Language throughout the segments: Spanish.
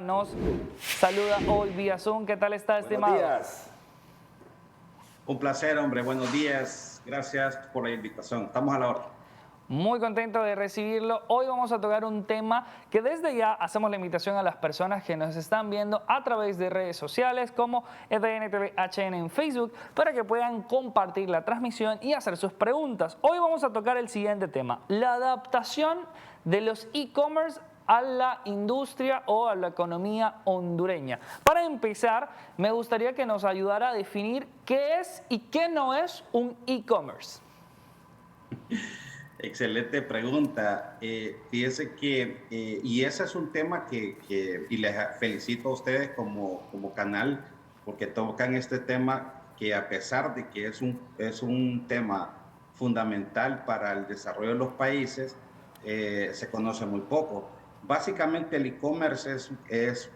Nos saluda hoy vía Zoom. ¿Qué tal está, estimado? Buenos días. Un placer, hombre. Buenos días. Gracias por la invitación. Estamos a la orden. Muy contento de recibirlo. Hoy vamos a tocar un tema que desde ya hacemos la invitación a las personas que nos están viendo a través de redes sociales como EDNTV-HN en Facebook para que puedan compartir la transmisión y hacer sus preguntas. Hoy vamos a tocar el siguiente tema, la adaptación de los e-commerce a la industria o a la economía hondureña. Para empezar, me gustaría que nos ayudara a definir qué es y qué no es un e-commerce. Excelente pregunta. Fíjese que, y ese es un tema y les felicito a ustedes como canal, porque tocan este tema que a pesar de que es un tema fundamental para el desarrollo de los países, se conoce muy poco. Básicamente el e-commerce es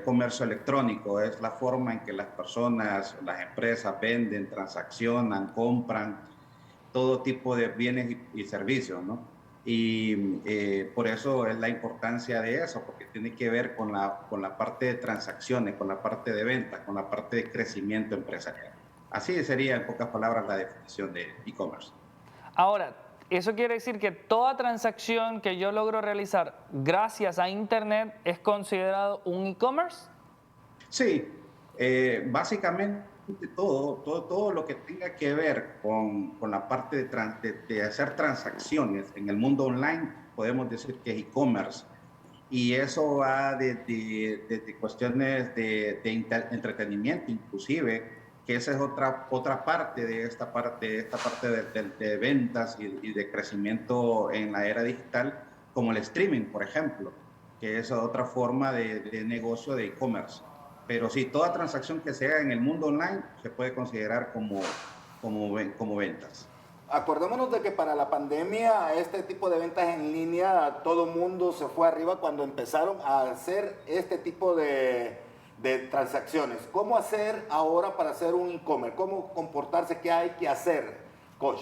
comercio electrónico, es la forma en que las personas, las empresas venden, transaccionan, compran todo tipo de bienes y servicios, ¿no? Y por eso es la importancia de eso, porque tiene que ver con la parte de transacciones, con la parte de ventas, con la parte de crecimiento empresarial. Así sería, en pocas palabras, la definición de e-commerce. Ahora, eso quiere decir que toda transacción que yo logro realizar gracias a Internet es considerado un e-commerce. Sí, básicamente todo lo que tenga que ver con la parte de hacer transacciones en el mundo online, podemos decir que es e-commerce. Y eso va desde cuestiones de entretenimiento, inclusive, que esa es otra parte de esta parte de ventas y de crecimiento en la era digital, como el streaming, por ejemplo, que es otra forma de negocio de e-commerce. Pero sí, toda transacción que sea en el mundo online se puede considerar como ventas. Acordémonos de que para la pandemia este tipo de ventas en línea, todo mundo se fue arriba cuando empezaron a hacer este tipo de transacciones. ¿Cómo hacer ahora para hacer un e-commerce? ¿Cómo comportarse? ¿Qué hay que hacer, coach?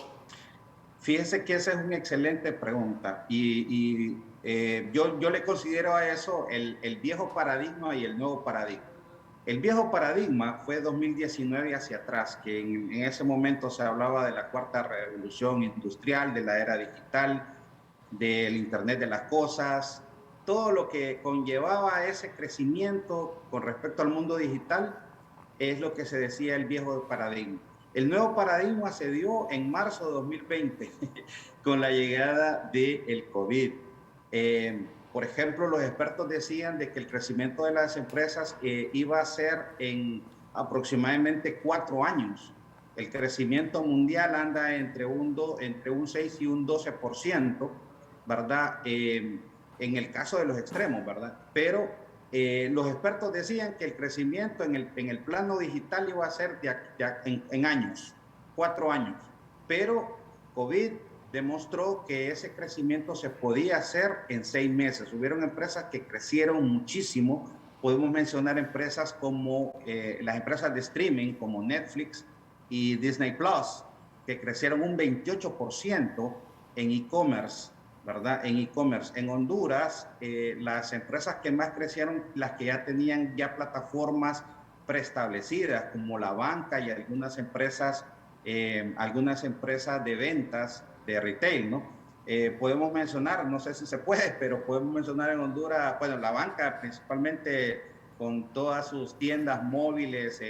Fíjese que esa es una excelente pregunta yo le considero a eso el viejo paradigma y el nuevo paradigma. El viejo paradigma fue 2019 hacia atrás, que en ese momento se hablaba de la cuarta revolución industrial, de la era digital, del Internet de las cosas, todo lo que conllevaba ese crecimiento con respecto al mundo digital es lo que se decía el viejo paradigma. El nuevo paradigma se dio en marzo de 2020 con la llegada del COVID. Por ejemplo, los expertos decían de que el crecimiento de las empresas iba a ser en aproximadamente 4 años. El crecimiento mundial anda entre un 6 y un 12%, ¿verdad? En el caso de los extremos, ¿verdad? Pero los expertos decían que el crecimiento en el plano digital iba a ser en años, 4 años. Pero COVID demostró que ese crecimiento se podía hacer en 6 meses. Hubieron empresas que crecieron muchísimo. Podemos mencionar empresas como las empresas de streaming, como Netflix y Disney Plus, que crecieron un 28% en e-commerce, ¿verdad? En e-commerce. En Honduras, las empresas que más crecieron, las que ya tenían plataformas preestablecidas, como la banca y algunas empresas de ventas de retail, ¿no? Podemos mencionar, no sé si se puede, pero podemos mencionar en Honduras, bueno, la banca principalmente con todas sus tiendas móviles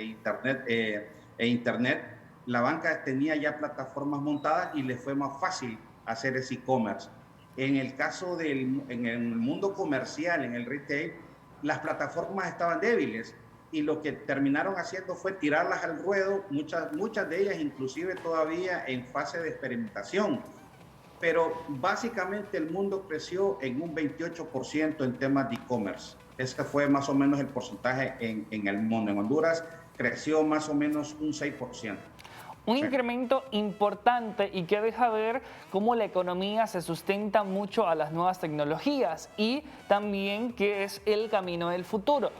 internet, la banca tenía ya plataformas montadas y le fue más fácil hacer ese e-commerce. En el caso en el mundo comercial, en el retail, las plataformas estaban débiles y lo que terminaron haciendo fue tirarlas al ruedo, muchas de ellas inclusive todavía en fase de experimentación. Pero básicamente el mundo creció en un 28% en temas de e-commerce. Ese fue más o menos el porcentaje en el mundo. En Honduras creció más o menos un 6%. Un incremento importante y que deja ver cómo la economía se sustenta mucho a las nuevas tecnologías y también que es el camino del futuro.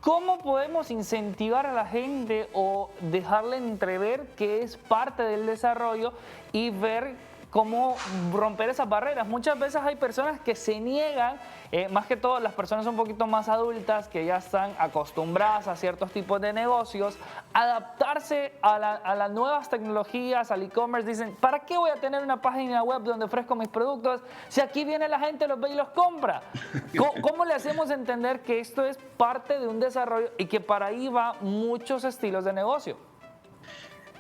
¿Cómo podemos incentivar a la gente o dejarle entrever que es parte del desarrollo y ver cómo romper esas barreras. Muchas veces hay personas que se niegan, más que todo las personas un poquito más adultas que ya están acostumbradas a ciertos tipos de negocios, adaptarse a las nuevas tecnologías, al e-commerce. Dicen, ¿para qué voy a tener una página web donde ofrezco mis productos si aquí viene la gente, los ve y los compra? ¿Cómo le hacemos entender que esto es parte de un desarrollo y que para ahí va muchos estilos de negocio?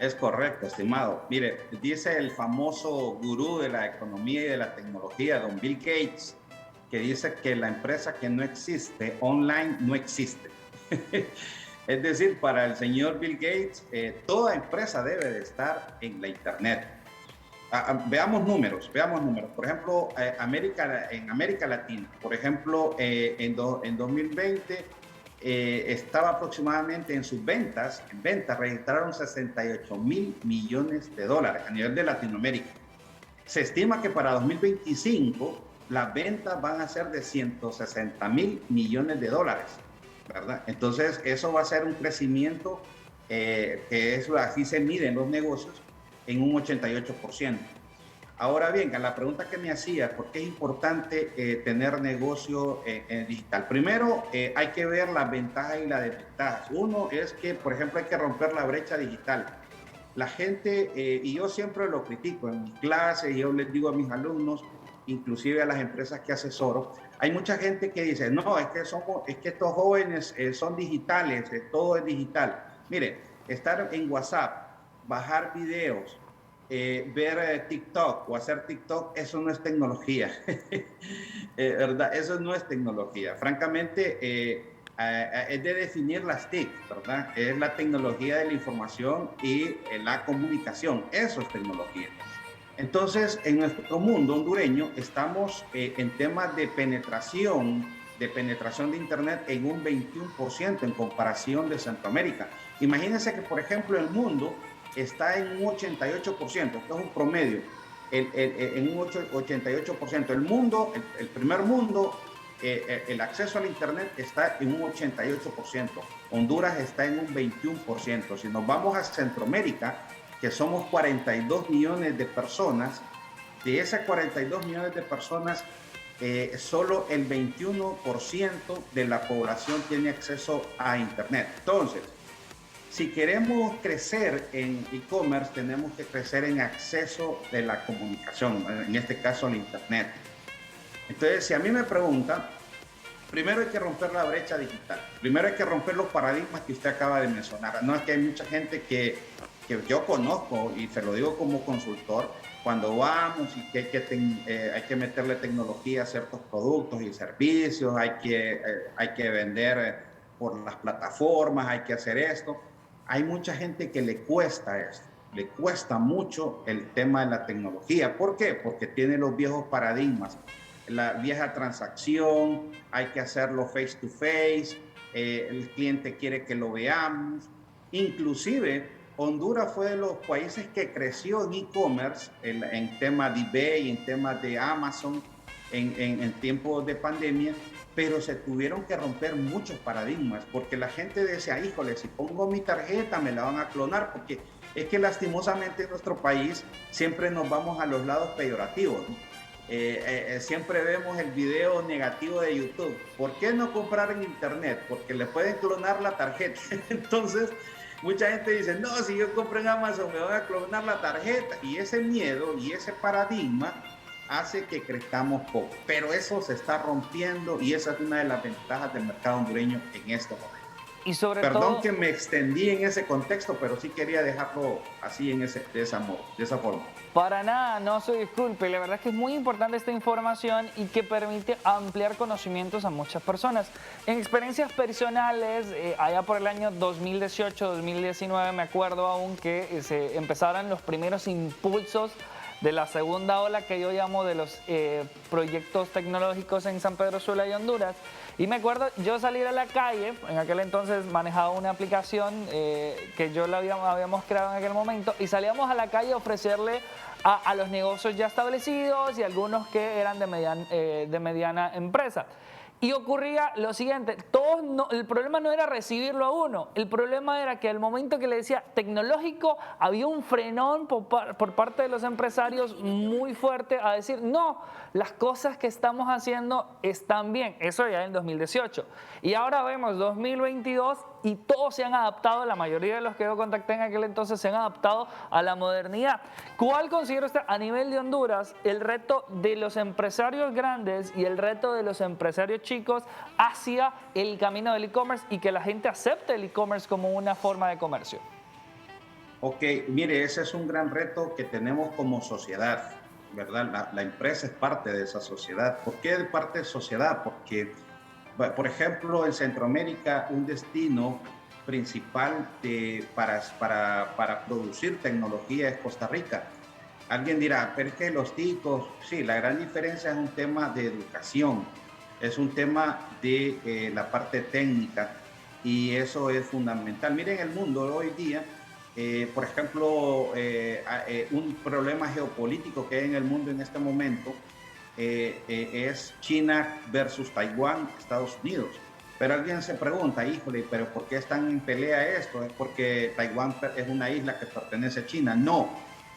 Es correcto, estimado. Mire, dice el famoso gurú de la economía y de la tecnología, don Bill Gates, que dice que la empresa que no existe online no existe. Es decir, para el señor Bill Gates, toda empresa debe de estar en la Internet. Veamos números. Por ejemplo, en América Latina, por ejemplo, en 2020 estaba aproximadamente en ventas registraron 68.000 millones de dólares a nivel de Latinoamérica. Se estima que para 2025 las ventas van a ser de 160.000 millones de dólares, ¿verdad? Entonces, eso va a ser un crecimiento que así se miden los negocios en un 88%. Ahora bien, a la pregunta que me hacía, ¿por qué es importante tener negocio digital? Primero, hay que ver las ventajas y las desventajas. Uno es que, por ejemplo, hay que romper la brecha digital. La gente, y yo siempre lo critico en mis clases, yo les digo a mis alumnos, inclusive a las empresas que asesoro, hay mucha gente que dice, no, es que estos jóvenes son digitales, todo es digital. Mire, estar en WhatsApp, bajar videos, ver TikTok o hacer TikTok, eso no es tecnología, ¿verdad? Eso no es tecnología. Francamente, es de definir las TIC, ¿verdad? Es la tecnología de la información y la comunicación, eso es tecnología. Entonces, en nuestro mundo hondureño estamos en temas de penetración de Internet en un 21% en comparación de Centroamérica. Imagínense que, por ejemplo, el mundo está en un 88%, esto es un promedio, en un 88%. El mundo, el primer mundo, el acceso al Internet está en un 88%, Honduras está en un 21%. Si nos vamos a Centroamérica, que somos 42 millones de personas, de esas 42 millones de personas, solo el 21% de la población tiene acceso a Internet. Entonces, si queremos crecer en e-commerce, tenemos que crecer en acceso de la comunicación, en este caso al Internet. Entonces, si a mí me preguntan, primero hay que romper la brecha digital. Primero hay que romper los paradigmas que usted acaba de mencionar. No, es que hay mucha gente que yo conozco, y se lo digo como consultor, cuando vamos y que hay que meterle tecnología a ciertos productos y servicios, hay que vender por las plataformas, hay que hacer esto. Hay mucha gente que le cuesta esto, le cuesta mucho el tema de la tecnología. ¿Por qué? Porque tiene los viejos paradigmas, la vieja transacción, hay que hacerlo face to face, el cliente quiere que lo veamos. Inclusive, Honduras fue de los países que creció en e-commerce, en temas de eBay, en temas de Amazon, en tiempos de pandemia, pero se tuvieron que romper muchos paradigmas, porque la gente decía, híjole, si pongo mi tarjeta me la van a clonar, porque es que lastimosamente en nuestro país siempre nos vamos a los lados peyorativos, ¿no? Siempre vemos el video negativo de YouTube. ¿Por qué no comprar en internet? Porque le pueden clonar la tarjeta. Entonces, mucha gente dice, no, si yo compro en Amazon me van a clonar la tarjeta. Y ese miedo y ese paradigma hace que crezcamos poco. Pero eso se está rompiendo y esa es una de las ventajas del mercado hondureño en este momento. Y sobre Perdón todo, que me extendí en ese contexto, pero sí quería dejarlo así de esa forma. Para nada, no se disculpe. La verdad es que es muy importante esta información y que permite ampliar conocimientos a muchas personas. En experiencias personales, allá por el año 2018-2019, me acuerdo aún que se empezaron los primeros impulsos de la segunda ola que yo llamo de los proyectos tecnológicos en San Pedro Sula y Honduras. Y me acuerdo yo salir a la calle, en aquel entonces manejaba una aplicación que yo la habíamos creado en aquel momento, y salíamos a la calle a ofrecerle a los negocios ya establecidos y algunos que eran de mediana empresa. Y ocurría lo siguiente, el problema no era recibirlo a uno, el problema era que al momento que le decía tecnológico, había un frenón por parte de los empresarios muy fuerte a decir, no, las cosas que estamos haciendo están bien, eso ya en 2018. Y ahora vemos 2022 y todos se han adaptado, la mayoría de los que yo contacté en aquel entonces se han adaptado a la modernidad. ¿Cuál considera usted a nivel de Honduras el reto de los empresarios grandes y el reto de los empresarios chicos hacia el camino del e-commerce y que la gente acepte el e-commerce como una forma de comercio? Ok, mire, ese es un gran reto que tenemos como sociedad, ¿verdad? La empresa es parte de esa sociedad. ¿Por qué de parte de sociedad? Porque, por ejemplo, en Centroamérica, un destino principal para producir tecnología es Costa Rica. Alguien dirá, pero es que los ticos, sí, la gran diferencia es un tema de educación, es un tema de la parte técnica y eso es fundamental. Miren el mundo hoy día, por ejemplo, un problema geopolítico que hay en el mundo en este momento es China versus Taiwán, Estados Unidos. Pero alguien se pregunta, híjole, ¿pero por qué están en pelea esto? ¿Es porque Taiwán es una isla que pertenece a China? No,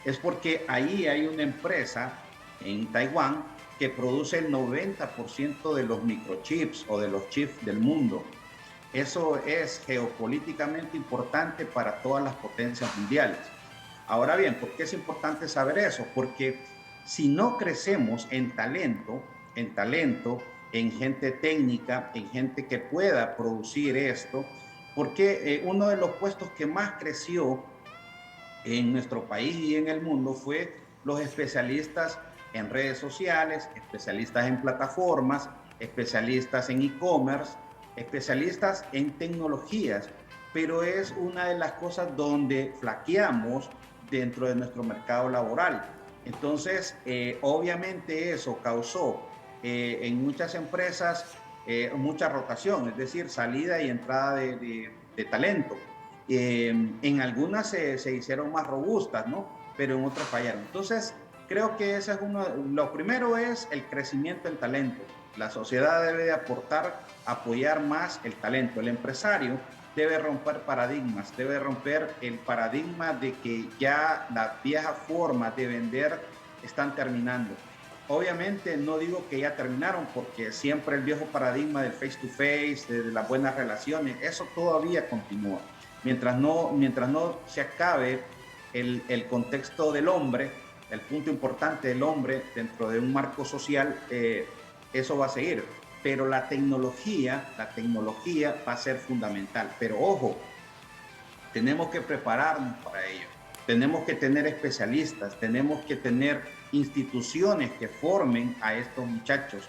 es porque ahí hay una empresa en Taiwán que produce el 90% de los microchips o de los chips del mundo. Eso es geopolíticamente importante para todas las potencias mundiales. Ahora bien, ¿por qué es importante saber eso? Porque si no crecemos en talento, en gente técnica, en gente que pueda producir esto, porque uno de los puestos que más creció en nuestro país y en el mundo fue los especialistas en redes sociales, especialistas en plataformas, especialistas en e-commerce, especialistas en tecnologías, pero es una de las cosas donde flaqueamos dentro de nuestro mercado laboral. Entonces, obviamente eso causó en muchas empresas mucha rotación, es decir, salida y entrada de talento. En algunas se hicieron más robustas, ¿no? Pero en otras fallaron. Entonces, creo que ese es lo primero es el crecimiento del talento. La sociedad debe de apoyar más el talento. El empresario debe romper paradigmas, debe romper el paradigma de que ya las viejas formas de vender están terminando. Obviamente no digo que ya terminaron, porque siempre el viejo paradigma del face to face, de las buenas relaciones, eso todavía continúa. Mientras no se acabe el contexto del hombre, el punto importante del hombre dentro de un marco social, eso va a seguir. Pero la tecnología va a ser fundamental. Pero ojo, tenemos que prepararnos para ello. Tenemos que tener especialistas, tenemos que tener instituciones que formen a estos muchachos,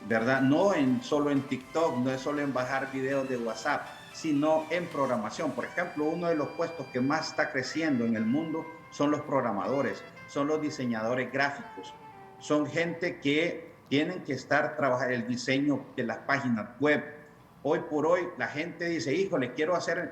¿verdad? No solo en TikTok, no es solo en bajar videos de WhatsApp, sino en programación. Por ejemplo, uno de los puestos que más está creciendo en el mundo son los programadores, son los diseñadores gráficos, son gente que tienen que trabajar el diseño de las páginas web. Hoy por hoy la gente dice, híjole, quiero hacer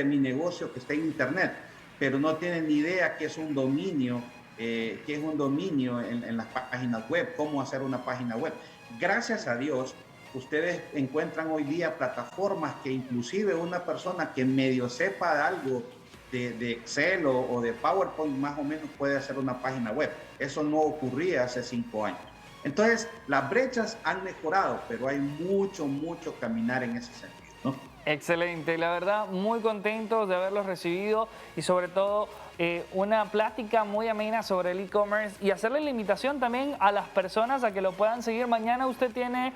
mi negocio que esté en internet, pero no tienen ni idea qué es un dominio, en las páginas web, cómo hacer una página web. Gracias a Dios, ustedes encuentran hoy día plataformas que inclusive una persona que medio sepa algo de Excel o de PowerPoint más o menos puede hacer una página web. Eso no ocurría hace 5 años. Entonces, las brechas han mejorado, pero hay mucho caminar en ese sentido, ¿no? Excelente, la verdad, muy contentos de haberlos recibido y sobre todo una plática muy amena sobre el e-commerce y hacerle la invitación también a las personas a que lo puedan seguir. Mañana usted tiene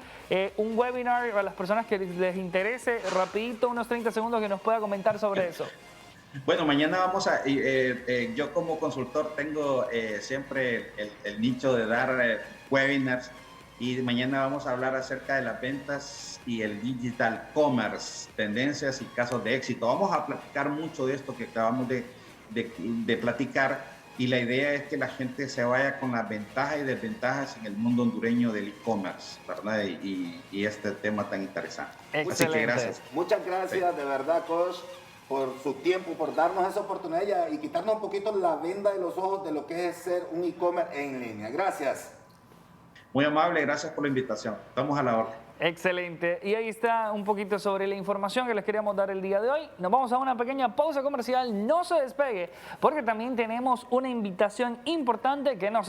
un webinar a las personas que les interese, rapidito, unos 30 segundos que nos pueda comentar sobre eso. Bueno, mañana vamos a, yo como consultor tengo siempre el nicho de dar webinars y mañana vamos a hablar acerca de las ventas y el digital commerce, tendencias y casos de éxito. Vamos a platicar mucho de esto que acabamos de platicar y la idea es que la gente se vaya con las ventajas y desventajas en el mundo hondureño del e-commerce, ¿verdad? Y este tema tan interesante. Excelente. Así que gracias. Muchas gracias, de verdad, coach, por su tiempo, por darnos esa oportunidad y quitarnos un poquito la venda de los ojos de lo que es ser un e-commerce en línea. Gracias. Muy amable, gracias por la invitación. Estamos a la orden. Excelente. Y ahí está un poquito sobre la información que les queríamos dar el día de hoy. Nos vamos a una pequeña pausa comercial. No se despegue, porque también tenemos una invitación importante que nos